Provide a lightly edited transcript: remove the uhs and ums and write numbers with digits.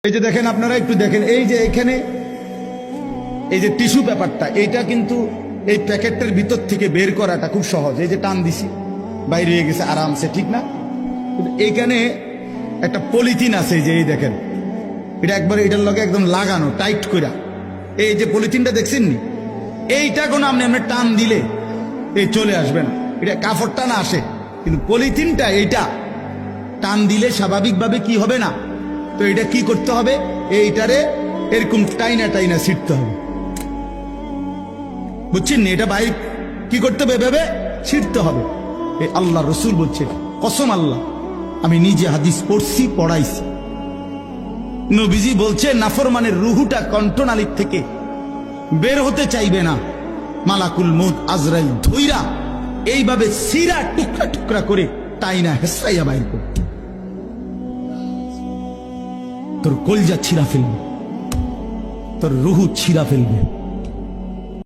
এই যে দেখেন, আপনারা একটু দেখেন, এই যে এখানে এই যে টিস্যু পেপারটা, এইটা কিন্তু এই প্যাকেটটার ভিতর থেকে বের করাটা খুব সহজ। এই যে টান দিছি, বাইরে হয়ে গেছে আরামসে, ঠিক না? কিন্তু এইখানে একটা পলিথিন আছে, যে এই দেখেন, এটা একবার এটার লগে একদম লাগানো টাইট কইরা। এই যে পলিথিনটা দেখছেন নি, এইটা কোনো আপনি টান দিলে এই চলে আসবে না, এটা কাপড়টা না আসে, কিন্তু পলিথিনটা এইটা টান দিলে স্বাভাবিকভাবে কি হবে না। তো এটা কি করতে হবে, এইটারে এরকম টাইনা টাইনা ছিটতে হবে, বুঝছেন? এটা ভাই কি করতে হবে, ভেবে ছিটতে হবে। এই আল্লাহ রসুল বলছে, কসম আল্লাহ, আমি নিজে হাদিস পড়ছি, পড়াইছি। নবীজি বলছে, নাফরমানের রুহুটা কণ্ঠনালীর থেকে বের হতে চাইবে না, মালাকুল মউত আজরাইল ধইরা এইভাবে সিরা টুকরা টুকরা করে টাইনা হেসাইয়া বাইর করে তোর কলজা ছিঁড়া ফেলবে, তোর রুহু ছিঁড়া ফেলবে।